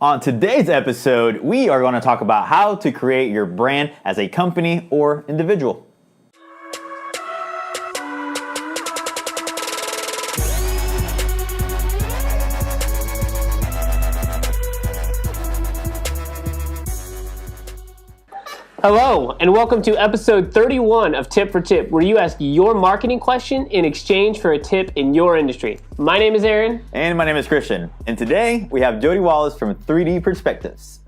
On today's episode, we are going to talk about how to create your brand as a company or individual. Hello, and welcome to episode 31 of Tip for Tip, where you ask your marketing question in exchange for a tip in your industry. My name is Aaron. And my name is Christian. And today, we have Jodie Wallace from 3D Perspectives.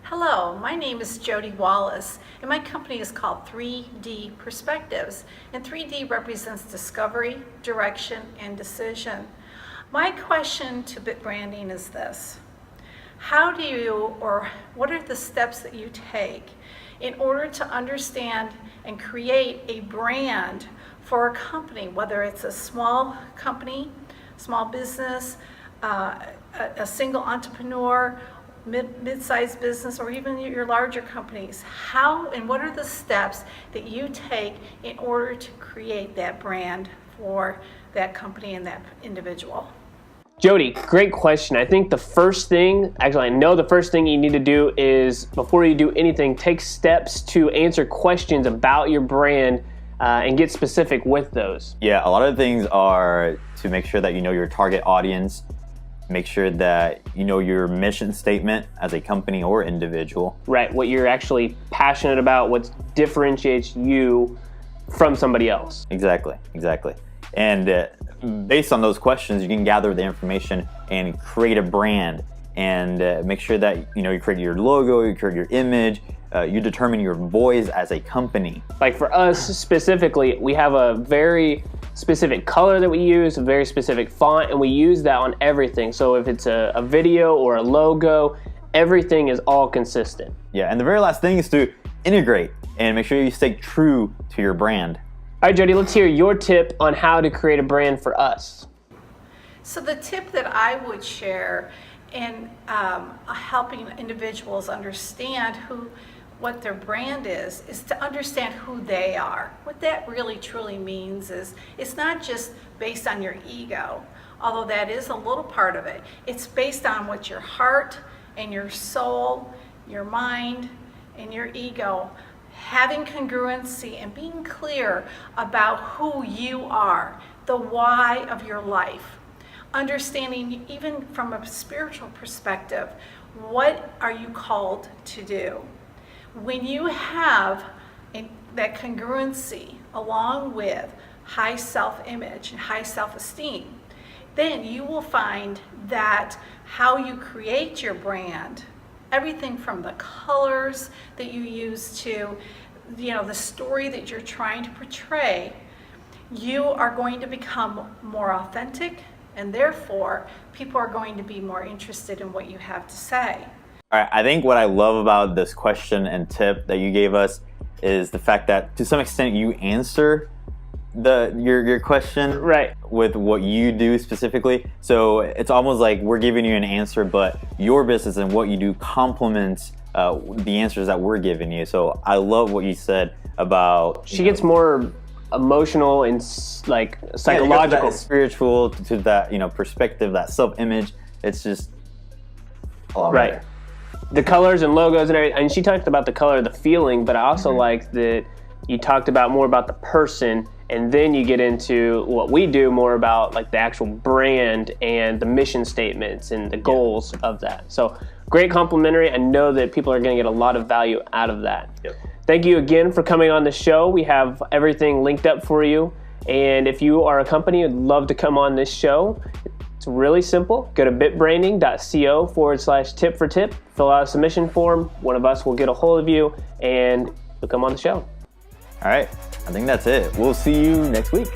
Hello, my name is Jodie Wallace, and my company is called 3D Perspectives. And 3D represents discovery, direction, and decision. My question to BitBranding is this. How do you, or what are the steps that you take in order to understand and create a brand for a company, whether it's a small company, small business, a single entrepreneur, mid-sized business, or even your larger companies? How and what are the steps that you take in order to create that brand for that company and that individual? Jodie, great question. I think the first thing you need to do is, before you do anything, take steps to answer questions about your brand and get specific with those. Yeah, a lot of things are to make sure that you know your target audience, make sure that you know your mission statement as a company or individual. Right, what you're actually passionate about, what differentiates you from somebody else. Exactly. And based on those questions, you can gather the information and create a brand and make sure that you create your logo, you create your image, you determine your voice as a company. Like for us specifically, we have a very specific color that we use, a very specific font, and we use that on everything. So if it's a video or a logo, everything is all consistent. Yeah, and the very last thing is to integrate and make sure you stay true to your brand. All right, Jodie, let's hear your tip on how to create a brand for us. So the tip that I would share in helping individuals understand what their brand is to understand who they are. What that really truly means is it's not just based on your ego, although that is a little part of it. It's based on what your heart and your soul, your mind, and your ego, having congruency and being clear about who you are, the why of your life. Understanding, even from a spiritual perspective, what are you called to do? When you have that congruency along with high self-image and high self-esteem, then you will find that how you create your brand, everything from the colors that you use to the story that you're trying to portray, you are going to become more authentic, and therefore people are going to be more interested in what you have to say. All right, I think what I love about this question and tip that you gave us is the fact that to some extent you answer your question right with what you do specifically. So it's almost like we're giving you an answer, but your business and what you do complements the answers that we're giving you. So I love what you said about she gets more emotional and like psychological, spiritual to that perspective, that self-image. It's just right. Better. The colors and logos and everything. And she talked about the color, the feeling, but I also like that you talked about more about the person, and then you get into what we do more about, like the actual brand and the mission statements and the goals of that. So great complimentary. I know that people are going to get a lot of value out of that. Yep. Thank you again for coming on the show. We have everything linked up for you. And if you are a company who'd love to come on this show, it's really simple. Go to bitbranding.co/tip for tip, fill out a submission form. One of us will get a hold of you and you'll come on the show. All right, I think that's it. We'll see you next week.